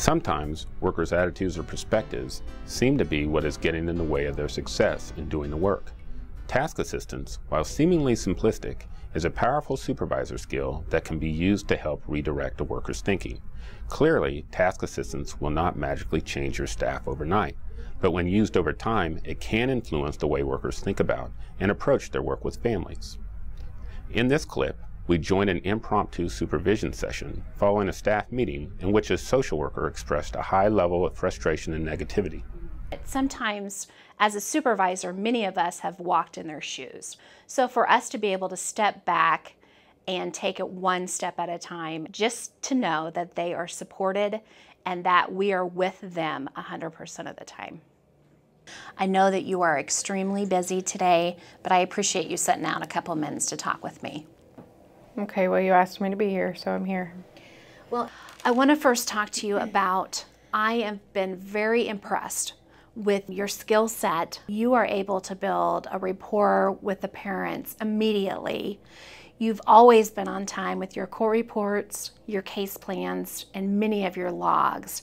Sometimes workers' attitudes or perspectives seem to be what is getting in the way of their success in doing the work. Task assistance, while seemingly simplistic, is a powerful supervisor skill that can be used to help redirect a worker's thinking. Clearly, task assistance will not magically change your staff overnight, but when used over time, it can influence the way workers think about and approach their work with families. In this clip, we joined an impromptu supervision session following a staff meeting in which a social worker expressed a high level of frustration and negativity. Sometimes, as a supervisor, many of us have walked in their shoes. So for us to be able to step back and take it one step at a time, just to know that they are supported and that we are with them 100% of the time. I know that you are extremely busy today, but I appreciate you sitting out a couple minutes to talk with me. Okay, well, you asked me to be here, so I'm here. Well, I want to first talk to you about, I have been very impressed with your skill set. You are able to build a rapport with the parents immediately. You've always been on time with your court reports, your case plans, and many of your logs.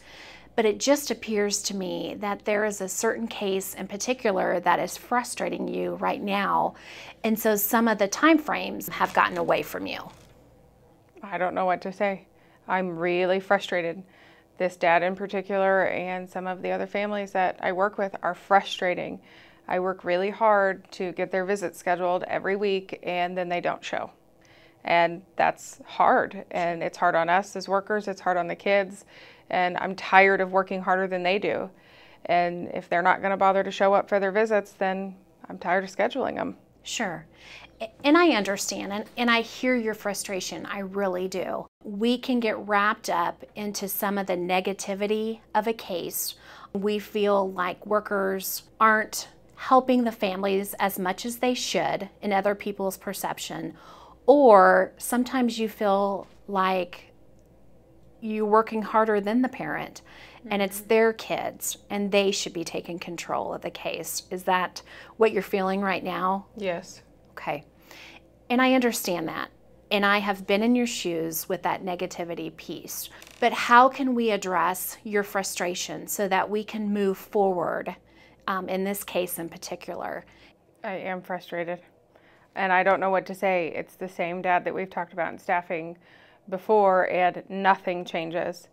But it just appears to me that there is a certain case in particular that is frustrating you right now, and so some of the time frames have gotten away from you. I don't know what to say. I'm really frustrated. This dad in particular and some of the other families that I work with are frustrating. I work really hard to get their visits scheduled every week, and then they don't show. And that's hard, and it's hard on us as workers, it's hard on the kids, and I'm tired of working harder than they do. And if they're not going to bother to show up for their visits, then I'm tired of scheduling them. Sure. And I understand, and I hear your frustration, I really do. We can get wrapped up into some of the negativity of a case. We feel like workers aren't helping the families as much as they should in other people's perception, or sometimes you feel like you're working harder than the parent, and it's their kids, and they should be taking control of the case. Is that what you're feeling right now? Yes. Okay. And I understand that. And I have been in your shoes with that negativity piece. But how can we address your frustration so that we can move forward in this case in particular? I am frustrated, and I don't know what to say. It's the same dad that we've talked about in staffing before, and nothing changes.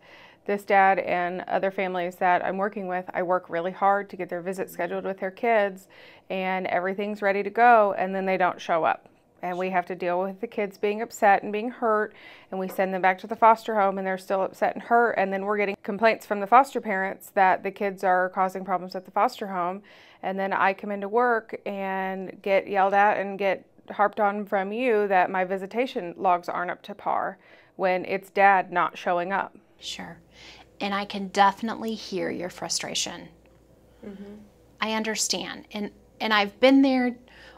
This dad and other families that I'm working with, I work really hard to get their visits scheduled with their kids, and everything's ready to go, and then they don't show up. And we have to deal with the kids being upset and being hurt, and we send them back to the foster home and they're still upset and hurt, and then we're getting complaints from the foster parents that the kids are causing problems at the foster home, and then I come into work and get yelled at and get harped on from you that my visitation logs aren't up to par when it's dad not showing up. Sure. And I can definitely hear your frustration. Mm-hmm. I understand. And I've been there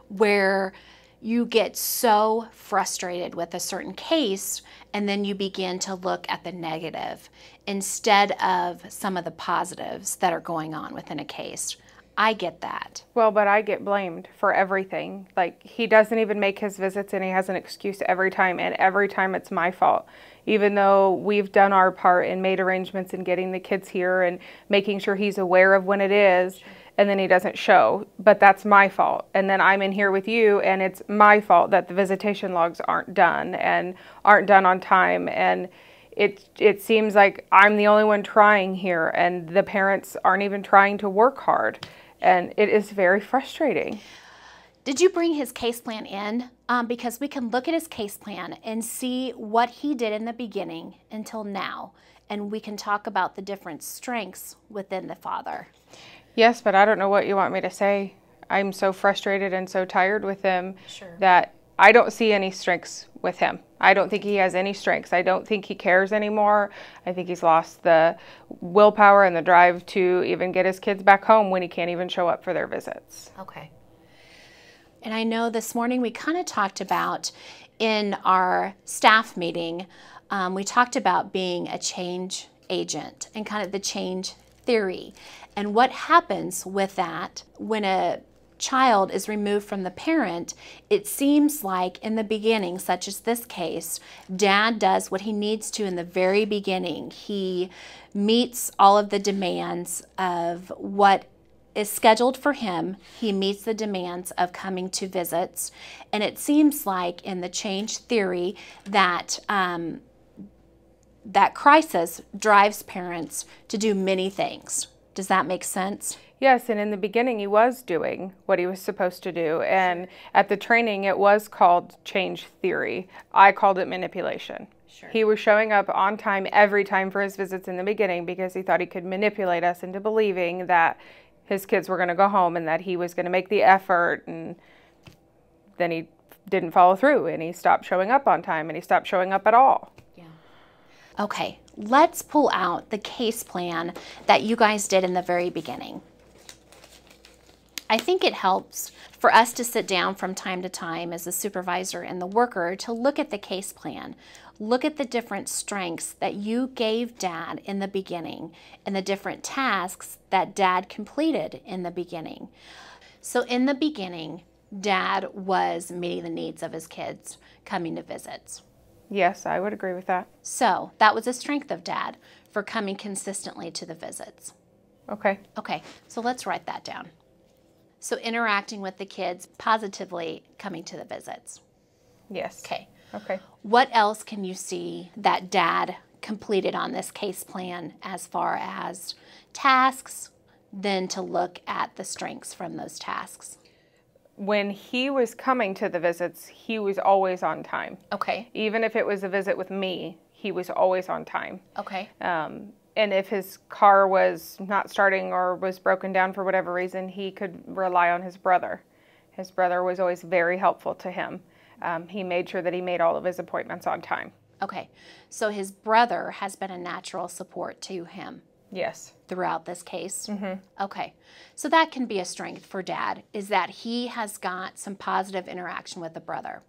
where you get so frustrated with a certain case, and then you begin to look at the negative instead of some of the positives that are going on within a case. I get that. Well, but I get blamed for everything. Like, he doesn't even make his visits, and he has an excuse every time, and every time it's my fault. Even though we've done our part and made arrangements in getting the kids here and making sure he's aware of when it is, and then he doesn't show. But that's my fault. And then I'm in here with you, and it's my fault that the visitation logs aren't done and aren't done on time. And it seems like I'm the only one trying here, and the parents aren't even trying to work hard. And it is very frustrating. Did you bring his case plan in? Because we can look at his case plan and see what he did in the beginning until now, and we can talk about the different strengths within the father. Yes, but I don't know what you want me to say. I'm so frustrated and so tired with him that I don't see any strengths with him. I don't think he has any strengths. I don't think he cares anymore. I think he's lost the willpower and the drive to even get his kids back home when he can't even show up for their visits. Okay. And I know this morning we kind of talked about in our staff meeting, we talked about being a change agent and kind of the change theory and what happens with that when a child is removed from the parent, it seems like in the beginning, such as this case, dad does what he needs to in the very beginning. He meets all of the demands of what is scheduled for him. He meets the demands of coming to visits. And it seems like in the change theory that that crisis drives parents to do many things. Does that make sense? Yes, and in the beginning he was doing what he was supposed to do, and at the training it was called change theory. I called it manipulation. Sure. He was showing up on time every time for his visits in the beginning because he thought he could manipulate us into believing that his kids were going to go home and that he was going to make the effort, and then he didn't follow through and he stopped showing up on time and he stopped showing up at all. Yeah. Okay, let's pull out the case plan that you guys did in the very beginning. I think it helps for us to sit down from time to time as a supervisor and the worker to look at the case plan, look at the different strengths that you gave dad in the beginning and the different tasks that dad completed in the beginning. So in the beginning, dad was meeting the needs of his kids coming to visits. Yes, I would agree with that. So that was a strength of dad for coming consistently to the visits. Okay. Okay, so let's write that down. So interacting with the kids, positively coming to the visits. Yes. Okay. Okay. What else can you see that dad completed on this case plan as far as tasks, then to look at the strengths from those tasks? When he was coming to the visits, he was always on time. Okay. Even if it was a visit with me, he was always on time. Okay. And if his car was not starting or was broken down for whatever reason, he could rely on his brother. His brother was always very helpful to him. He made sure that he made all of his appointments on time. Okay. So his brother has been a natural support to him. Yes. Throughout this case? Mm-hmm. Okay. So that can be a strength for dad, is that he has got some positive interaction with the brother.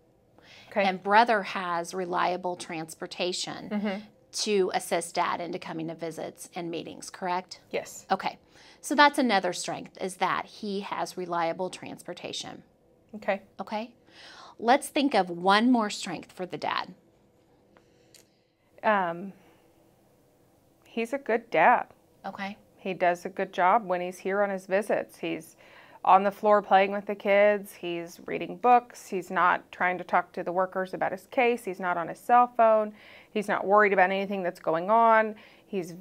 Okay. And brother has reliable transportation to assist dad into coming to visits and meetings, correct? Yes. Okay. So that's another strength, is that he has reliable transportation. Okay. Okay. Let's think of one more strength for the dad. He's a good dad. Okay. He does a good job when he's here on his visits. He's on the floor playing with the kids. He's reading books. He's not trying to talk to the workers about his case. He's not on his cell phone. He's not worried about anything that's going on. He's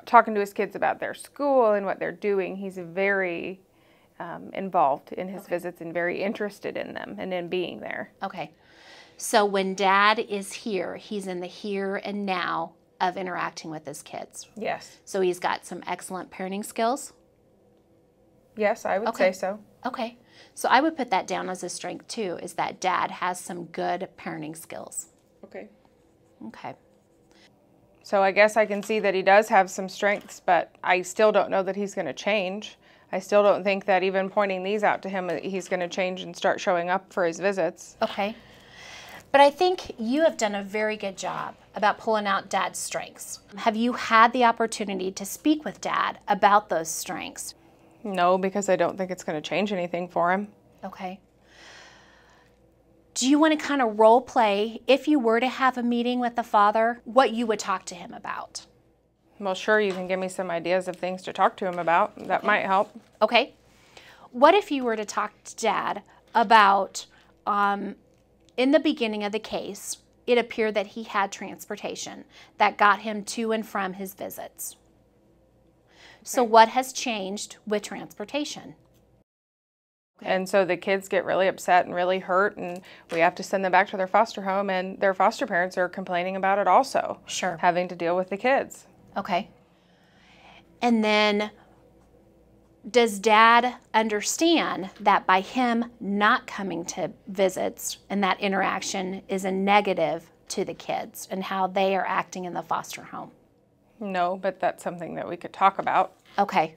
talking to his kids about their school and what they're doing. He's very involved in his visits and very interested in them and in being there. Okay. So when dad is here, he's in the here and now of interacting with his kids. Yes. So he's got some excellent parenting skills. Yes, I would say so. Okay. So I would put that down as a strength too, is that dad has some good parenting skills. Okay. Okay. So I guess I can see that he does have some strengths, but I still don't know that he's going to change. I still don't think that even pointing these out to him, he's going to change and start showing up for his visits. Okay. But I think you have done a very good job about pulling out dad's strengths. Have you had the opportunity to speak with dad about those strengths? No, because I don't think it's going to change anything for him. Okay. Do you want to kind of role play, if you were to have a meeting with the father, what you would talk to him about? Well, sure, you can give me some ideas of things to talk to him about. That might help. Okay. What if you were to talk to dad about, in the beginning of the case, it appeared that he had transportation that got him to and from his visits. So what has changed with transportation? And so the kids get really upset and really hurt, and we have to send them back to their foster home, and their foster parents are complaining about it also. Sure. Having to deal with the kids. Okay. And then does dad understand that by him not coming to visits and that interaction is a negative to the kids and how they are acting in the foster home? No, but that's something that we could talk about. Okay.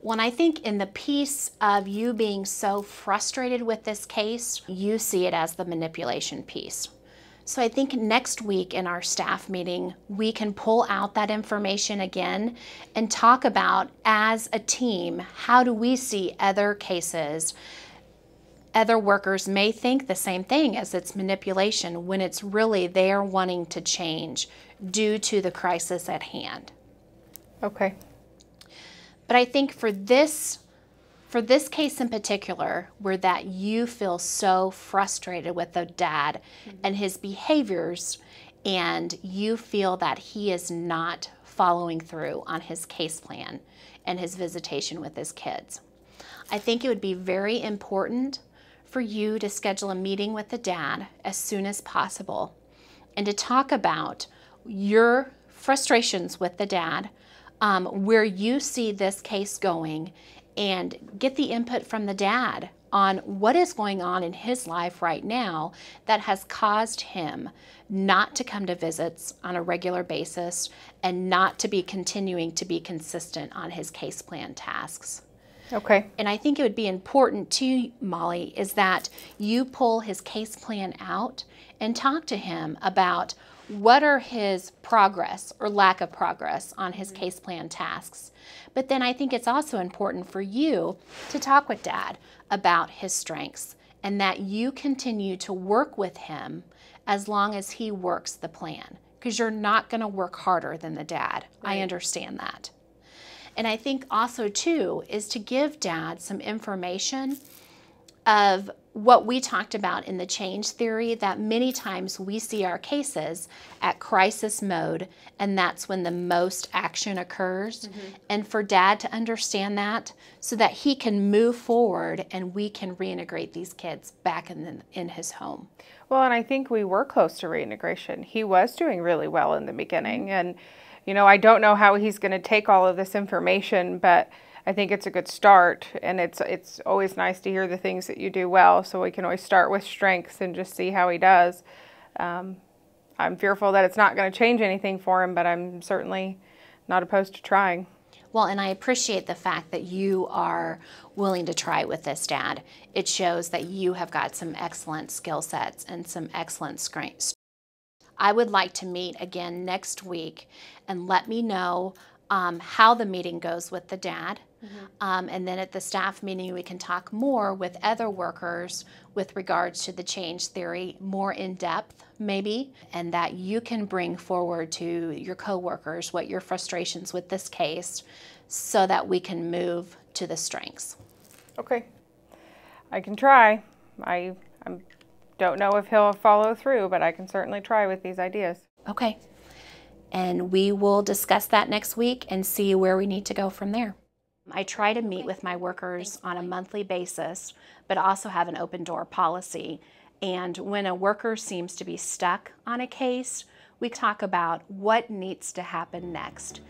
When I think in the piece of you being so frustrated with this case, you see it as the manipulation piece. So I think next week in our staff meeting, we can pull out that information again and talk about, as a team, how do we see other cases Other workers may think the same thing, as it's manipulation, when it's really they're wanting to change due to the crisis at hand. Okay. But I think for this case in particular, where that you feel so frustrated with the dad and his behaviors, and you feel that he is not following through on his case plan and his visitation with his kids, I think it would be very important for you to schedule a meeting with the dad as soon as possible and to talk about your frustrations with the dad, where you see this case going, and get the input from the dad on what is going on in his life right now that has caused him not to come to visits on a regular basis and not to be continuing to be consistent on his case plan tasks. Okay. And I think it would be important too, Molly, is that you pull his case plan out and talk to him about what are his progress or lack of progress on his case plan tasks. But then I think it's also important for you to talk with Dad about his strengths, and that you continue to work with him as long as he works the plan, because you're not going to work harder than the dad. Right. I understand that. And I think also too is to give Dad some information of what we talked about in the change theory, that many times we see our cases at crisis mode, and that's when the most action occurs. And for Dad to understand that so that he can move forward and we can reintegrate these kids back in his home. Well, and I think we were close to reintegration. He was doing really well in the beginning, and you know, I don't know how he's going to take all of this information, but I think it's a good start, and it's always nice to hear the things that you do well, so we can always start with strengths and just see how he does. I'm fearful that it's not going to change anything for him, but I'm certainly not opposed to trying. Well, and I appreciate the fact that you are willing to try with this, Dad. It shows that you have got some excellent skill sets and some excellent strengths. I would like to meet again next week and let me know how the meeting goes with the dad. And then at the staff meeting, we can talk more with other workers with regards to the change theory, more in depth maybe, and that you can bring forward to your coworkers what your frustrations with this case so that we can move to the strengths. Okay, I can try. I don't know if he'll follow through, but I can certainly try with these ideas. Okay, and we will discuss that next week and see where we need to go from there. I try to meet with my workers on a monthly basis, but also have an open door policy. And when a worker seems to be stuck on a case, we talk about what needs to happen next.